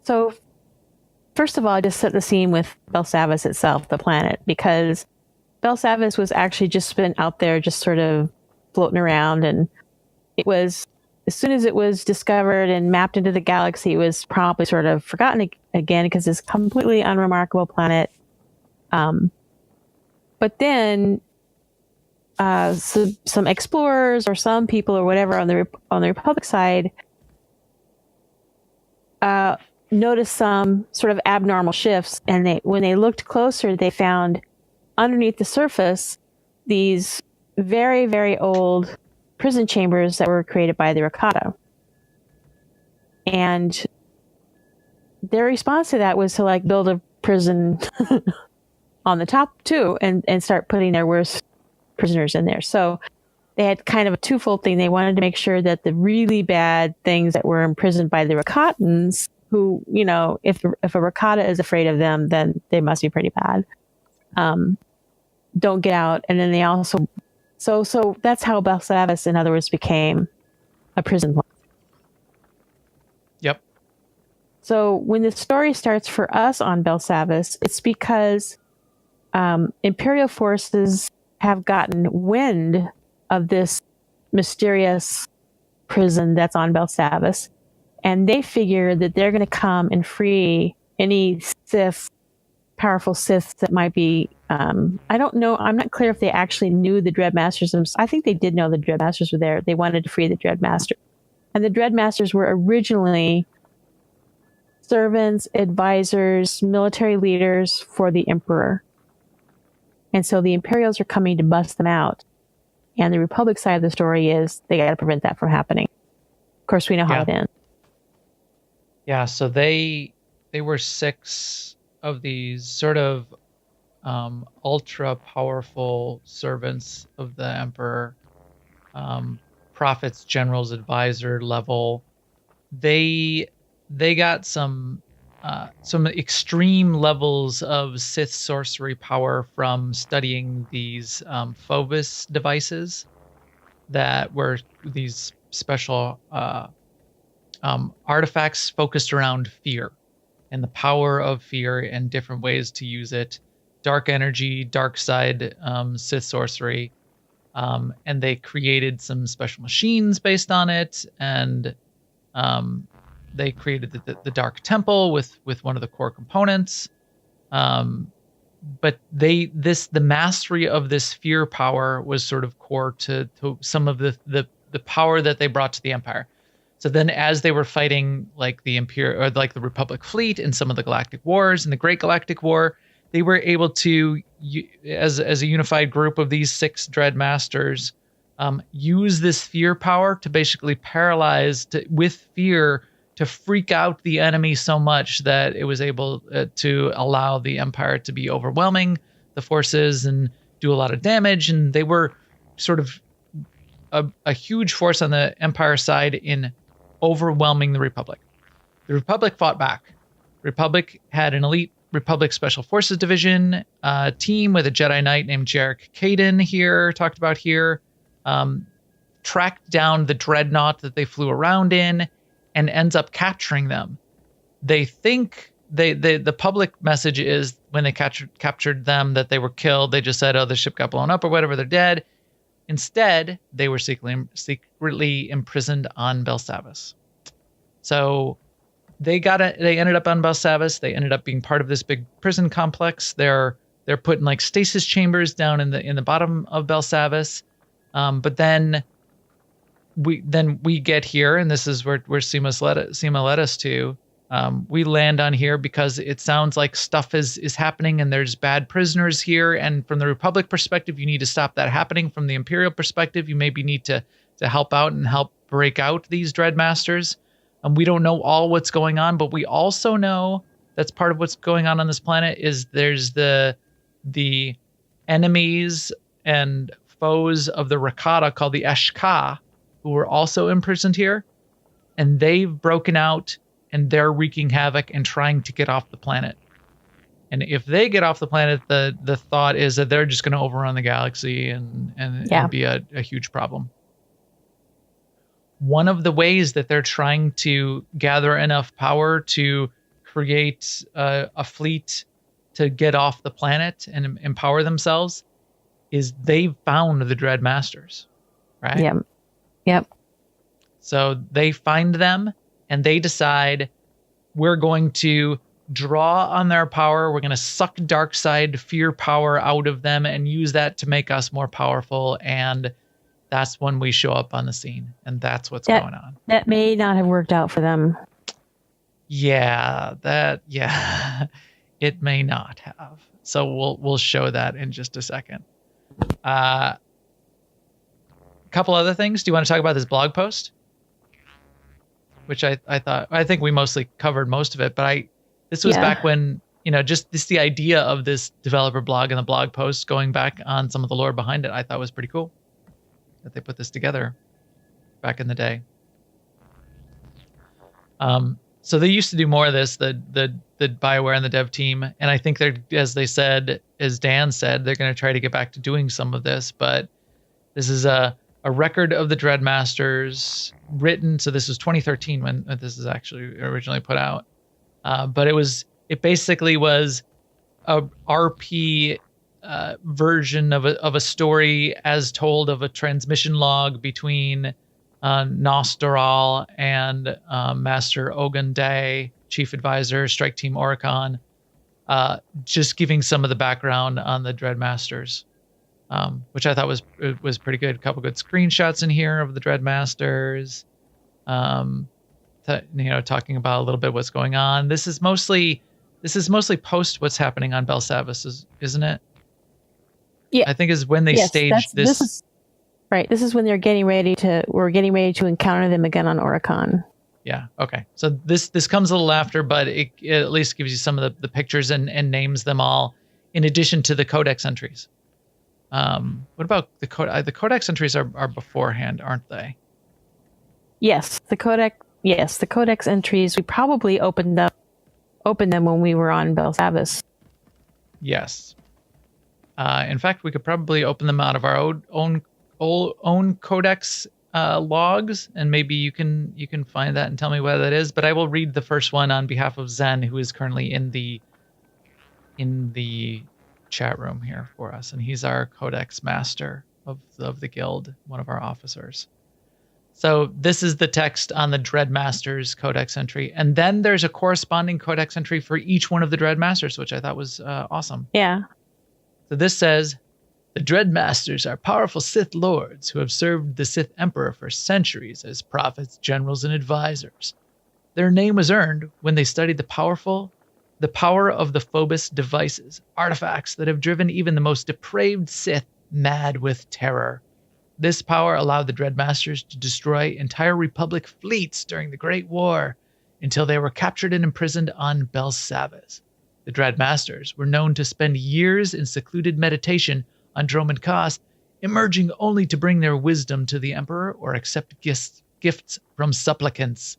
So, first of all, I just set the scene with Belsavis itself, the planet, because Belsavis was actually just been out there, just sort of floating around, and it was, as soon as it was discovered and mapped into the galaxy, it was promptly sort of forgotten again because it's a completely unremarkable planet. But then some explorers or some people or whatever on the Republic side noticed some sort of abnormal shifts, and when they looked closer, they found underneath the surface these very, very old prison chambers that were created by the Rakata. And their response to that was to like build a prison on the top too, and start putting their worst prisoners in there. So they had kind of a twofold thing. They wanted to make sure that the really bad things that were imprisoned by the Rakatans, who, you know, if a Rakata is afraid of them, then they must be pretty bad, don't get out. And then they also, so that's how Belsavis, in other words, became a prison. Yep. So when the story starts for us on Belsavis, it's because Imperial forces have gotten wind of this mysterious prison that's on Belsavis, and they figure that they're going to come and free any powerful Siths that might be, I don't know, I'm not clear if they actually knew the Dreadmasters. I think they did know the Dreadmasters were there. They wanted to free the Dreadmaster. And the Dreadmasters were originally servants, advisors, military leaders for the Emperor. And so the Imperials are coming to bust them out. And the Republic side of the story is they got to prevent that from happening. Of course, we know how it ends. Yeah, so they were 6 of these sort of ultra powerful servants of the Emperor, prophets, generals, advisor level. They got some extreme levels of Sith sorcery power from studying these Phobos devices that were these special artifacts focused around fear and the power of fear and different ways to use it. Dark energy, dark side Sith sorcery. And they created some special machines based on it, and they created the Dark Temple with one of the core components. But the mastery of this fear power was sort of core to some of the power that they brought to the Empire. So then, as they were fighting like the Imperial or like the Republic fleet in some of the Galactic Wars and the Great Galactic War, they were able to, as a unified group of these 6 Dreadmasters, use this fear power to basically paralyze with fear to freak out the enemy so much that it was able to allow the Empire to be overwhelming the forces and do a lot of damage. And they were sort of a huge force on the Empire side in overwhelming the Republic. The Republic fought back. Republic had an elite Republic Special Forces Division team with a Jedi Knight named Jarek Kaden talked about here, tracked down the dreadnought that they flew around in and ends up capturing them. They think the public message is when they captured them that they were killed. They just said, oh, the ship got blown up or whatever, they're dead. Instead, they were secretly imprisoned on Belsavis. So they ended up on Belsavis. They ended up being part of this big prison complex. They're put in like stasis chambers down in the bottom of Belsavis. But then we get here, and this is where Seema led us to. We land on here because it sounds like stuff is happening and there's bad prisoners here. And from the Republic perspective, you need to stop that happening. From the Imperial perspective, you maybe need to help out and help break out these Dreadmasters. We don't know all what's going on, but we also know that's part of what's going on this planet is there's the enemies and foes of the Rakata called the Eshka, who were also imprisoned here. And they've broken out and they're wreaking havoc and trying to get off the planet. And if they get off the planet, the thought is that they're just going to overrun the galaxy and be a huge problem. One of the ways that they're trying to gather enough power to create a fleet to get off the planet and empower themselves is they've found the Dreadmasters, right? Yep. So they find them and they decide we're going to draw on their power. We're going to suck dark side fear power out of them and use that to make us more powerful. And that's when we show up on the scene. And that's what's going on. That may not have worked out for them. Yeah, it may not have. So we'll show that in just a second. A couple other things. Do you want to talk about this blog post? Which I think we mostly covered most of it, but this was back when, just the idea of this developer blog and the blog post going back on some of the lore behind it, I thought was pretty cool that they put this together back in the day. So they used to do more of this, the BioWare and the dev team. And I think as Dan said, they're going to try to get back to doing some of this, but this is a record of the Dreadmasters written. So this was 2013 when this is actually originally put out. But it basically was a RP version of a story as told of a transmission log between Nostoral and Master Ogun Day, Chief Advisor, Strike Team Oricon, just giving some of the background on the Dreadmasters. Which I thought was pretty good. A couple good screenshots in here of the Dreadmasters. Talking about a little bit what's going on. This is mostly post what's happening on Belsavis, isn't it? Yeah, I think is when they staged this. This is right. This is when we're getting ready to encounter them again on Oricon. Yeah. Okay. So this comes a little after, but it at least gives you some of the pictures and names them all, in addition to the codex entries. What about the codex entries are beforehand, aren't they? Yes, the codex entries. We probably opened them when we were on Belsavis. Yes. In fact, we could probably open them out of our own codex logs, and maybe you can find that and tell me whether that is. But I will read the first one on behalf of Zen, who is currently in the chat room here for us, and he's our codex master of the guild, one of our officers. So this is the text on the Dreadmasters codex entry, and then there's a corresponding codex entry for each one of the Dreadmasters, which I thought was awesome. Yeah. So this says, the Dreadmasters are powerful Sith lords who have served the Sith Emperor for centuries as prophets, generals, and advisors. Their name was earned when they studied the power of the Phobos devices, artifacts that have driven even the most depraved Sith mad with terror. This power allowed the Dreadmasters to destroy entire Republic fleets during the Great War until they were captured and imprisoned on Belsavis. The Dreadmasters were known to spend years in secluded meditation on Droman Kos, emerging only to bring their wisdom to the Emperor or accept gifts from supplicants.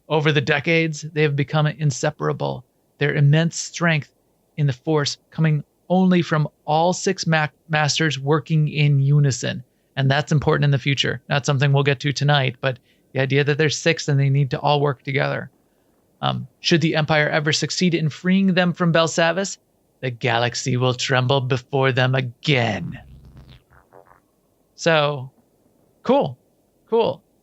Over the decades, they have become inseparable, their immense strength in the Force coming only from all six masters working in unison. And that's important in the future. Not something we'll get to tonight, but the idea that there's six and they need to all work together. Should the Empire ever succeed in freeing them from Belsavis, the galaxy will tremble before them again. So, cool.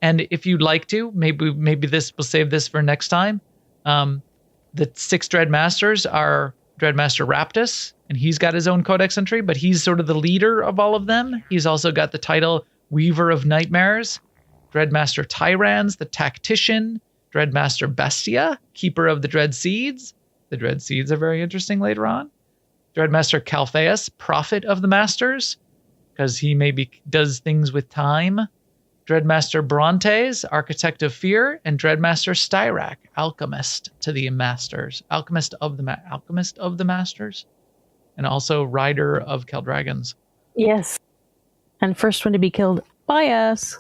And if you'd like to, maybe we'll save this for next time. The 6 Dread Masters are Dreadmaster Raptus, and he's got his own codex entry, but he's sort of the leader of all of them. He's also got the title Weaver of Nightmares. Dreadmaster Tyrans, the Tactician. Dreadmaster Bestia, Keeper of the Dread Seeds. The Dread Seeds are very interesting later on. Dreadmaster Calpheus, Prophet of the Masters, because he maybe does things with time. Dreadmaster Brontes, Architect of Fear, and Dreadmaster Styrak, Alchemist to the Masters. Alchemist of the Masters. And also Rider of Keldragons. Yes. And first one to be killed by us.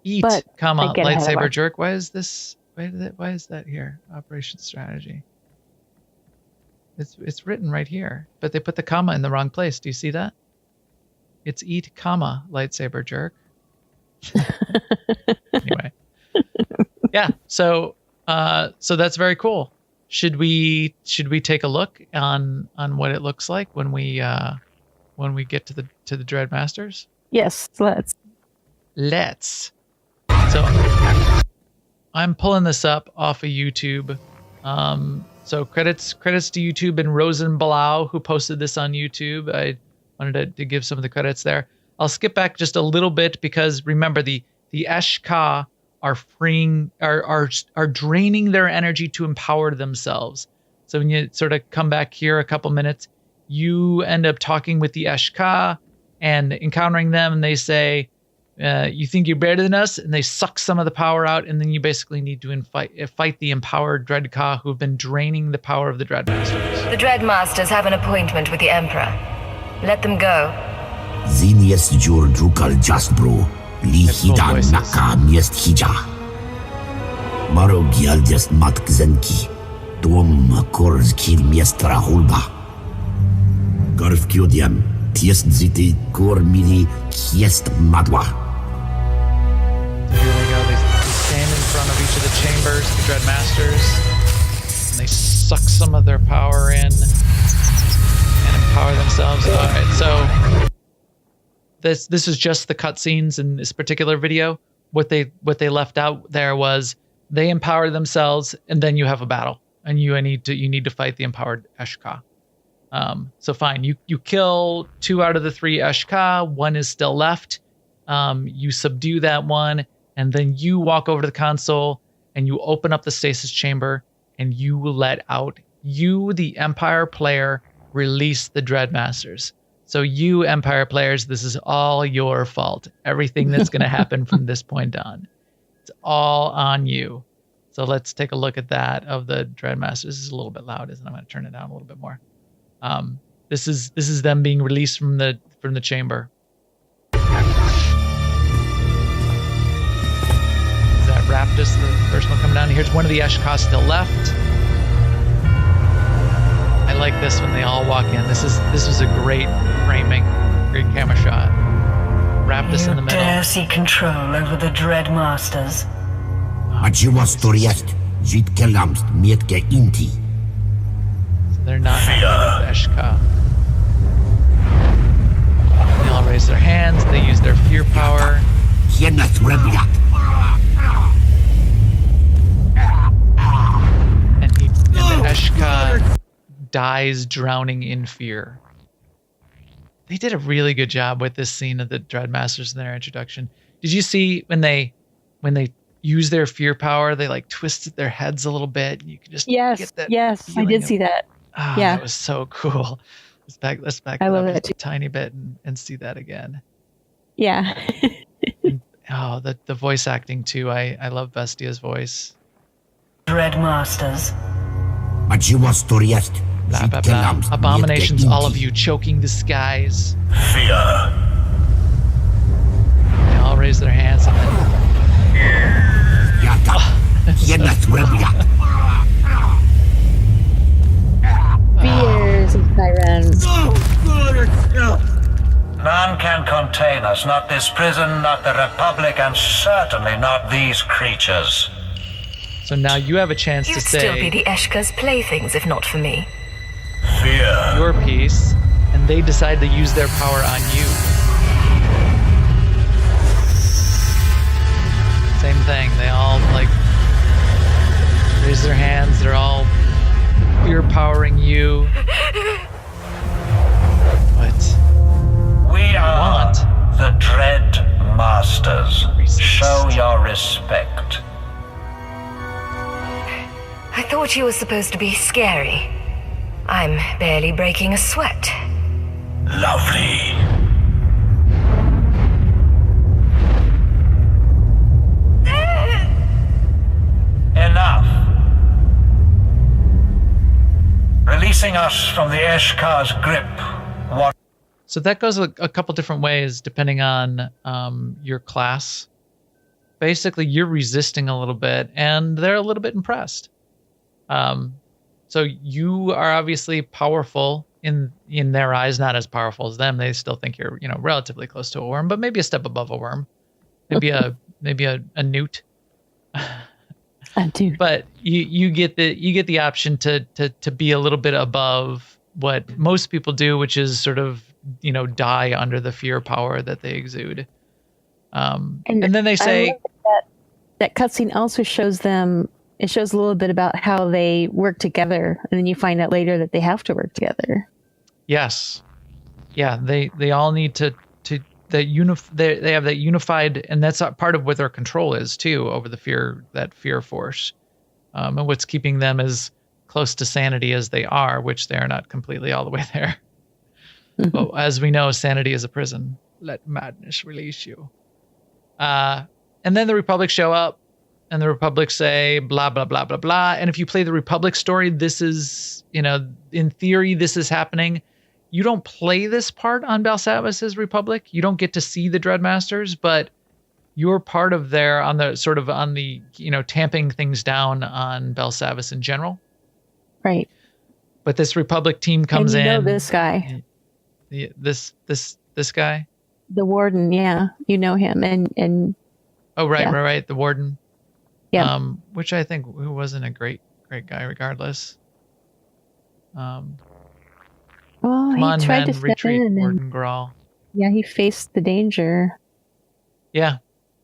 Eat, lightsaber jerk. Why is this? Why is that here? Operation strategy. It's written right here, but they put the comma in the wrong place. Do you see that? It's eat, lightsaber jerk. Anyway, yeah. So that's very cool. Should we take a look on what it looks like when we get to the Dread Masters? Yes, let's. So I'm pulling this up off of YouTube. So credits to YouTube and Rosenblau, who posted this on YouTube. I wanted to give some of the credits there. I'll skip back just a little bit because remember the Eshka are draining their energy to empower themselves. So when you sort of come back here a couple minutes, you end up talking with the Eshka and encountering them, and they say, you think you're better than us, and they suck some of the power out, and then you basically need to fight the empowered Dreadka who've been draining the power of the Dreadmasters. The Dreadmasters have an appointment with the Emperor. Let them go. Zinies jur drukal jasbro, lihida naka miest hija. Maro gialdes matk zenki, dom korz kil miest rahulba. Garf kyodiam, tiest ziti kor mili kiest madwa. Here they go. They stand in front of each of the chambers, the Dreadmasters, and they suck some of their power in and empower themselves. All right, so this is just the cutscenes in this particular video. What they left out there was they empower themselves, and then you have a battle, and you need to fight the empowered Eshka. So fine, you kill 2 out of the 3 Eshka. 1 is still left. You subdue that one, and then you walk over to the console and you open up the stasis chamber, and you will let out the Empire player, release the Dreadmasters. So you Empire players, this is all your fault. Everything that's going to happen from this point on, it's all on you. So let's take a look at that of the Dreadmasters. This is a little bit loud, isn't it? I'm going to turn it down a little bit more. This is them being released from the chamber. Is that Raptus, the first one coming down? Here's one of the Eshka still left. I like this when they all walk in. This is a great framing, great camera shot. Raptus in the middle. You dare seek control over the Dreadmasters? Ajiwa storiest, jit kelamst mietke inti. They're not Eshka. They all raise their hands. They use their fear power. And the Eshka dies drowning in fear. They did a really good job with this scene of the Dreadmasters in their introduction. Did you see when they use their fear power, they like twisted their heads a little bit? You can just yes, I did see that. Oh, yeah, that was so cool. Let's back I love up it just a tiny bit and see that again. Yeah. Oh, the voice acting too. I love Bestia's voice. Dreadmasters. Blah, blah, blah. Abominations, all of you, choking the skies. Fear. They all raise their hands and Fears of tyrants. None can contain us, not this prison, not the Republic, and certainly not these creatures. So now you have a chance You'd to say still be the Eshka's playthings if not for me. Fear. your piece, and they decide to use their power on you. Same thing. They all raise their hands. They're all fear powering you. But We are want the Dread Masters. Resist. Show your respect. I thought you were supposed to be scary. I'm barely breaking a sweat. Lovely. Enough. Releasing us from the Eshkar's grip. What? so that goes a couple different ways depending on your class. Basically, you're resisting a little bit, and they're a little bit impressed. So you are obviously powerful in their eyes, not as powerful as them. They still think you're, relatively close to a worm, but maybe a step above a worm, maybe a newt. I do. But you get the option to be a little bit above what most people do, which is sort of die under the fear power that they exude. And then they say that cutscene also shows them. It shows a little bit about how they work together, and then you find out later that they have to work together. yes, yeah, they all need to they have that unified, and that's part of what their control is too over that fear force, and what's keeping them as close to sanity as they are, which they are not completely all the way there. But as we know, sanity is a prison. Let madness release you. And then the Republic show up, and the Republic say blah blah blah blah blah. And if you play the Republic story, this is in theory this is happening. You don't play this part on Balsavis's Republic. You don't get to see the Dreadmasters, but you're part of on the tamping things down on Balsavis in general. Right. But this Republic team comes and you in. know this guy. This guy. The Warden, yeah, you know him, and Oh right, yeah. right, the Warden. Yeah. Which I think who wasn't a great guy regardless. Well, Come on, he tried men, to step retreat, in, and Warden Grawl. yeah, he faced the danger. Yeah.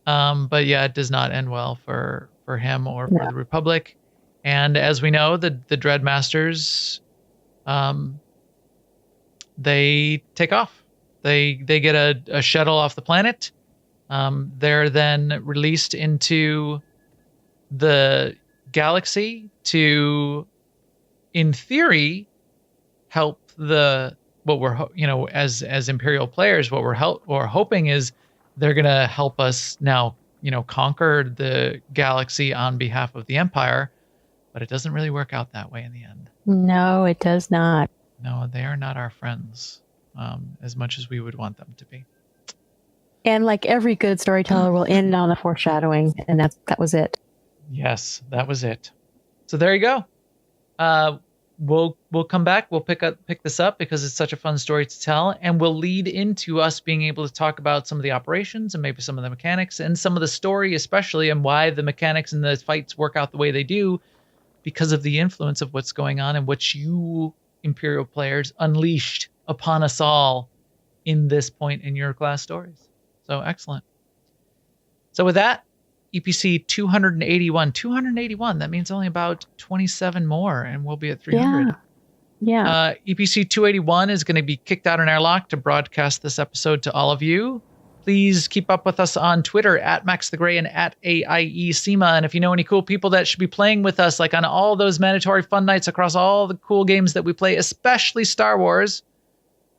But yeah, it does not end well for him or for the Republic. And as we know, the Dreadmasters, they take off. They get a shuttle off the planet. They're then released into the galaxy to, in theory, help as Imperial players, what we're hoping is they're going to help us now, conquer the galaxy on behalf of the Empire, but it doesn't really work out that way in the end. No, it does not. No, they are not our friends, as much as we would want them to be. And like every good storyteller will end on a foreshadowing, and that was it. Yes, that was it. So there you go. We'll come back. We'll pick this up because it's such a fun story to tell, and we'll lead into us being able to talk about some of the operations and maybe some of the mechanics and some of the story, especially, and why the mechanics and the fights work out the way they do because of the influence of what's going on and what you Imperial players unleashed upon us all in this point in your class stories. So excellent. So with that, EPC 281, that means only about 27 more and we'll be at 300. Yeah. EPC 281 is going to be kicked out in airlock to broadcast this episode to all of you. Please keep up with us on Twitter at Max the Gray and at AIESEMA. And if you know any cool people that should be playing with us, like on all those mandatory fun nights across all the cool games that we play, especially Star Wars,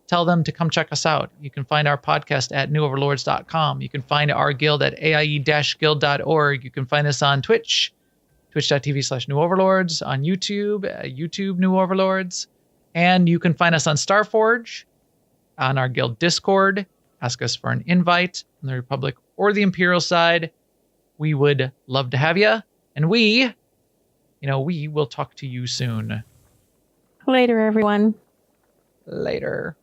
tell them to come check us out. You can find our podcast at newoverlords.com. You can find our guild at aie-guild.org. You can find us on Twitch, twitch.tv/newoverlords, on YouTube, YouTube New Overlords. And you can find us on Starforge, on our guild Discord. Ask us for an invite on the Republic or the Imperial side. We would love to have you. And we will talk to you soon. Later, everyone. Later.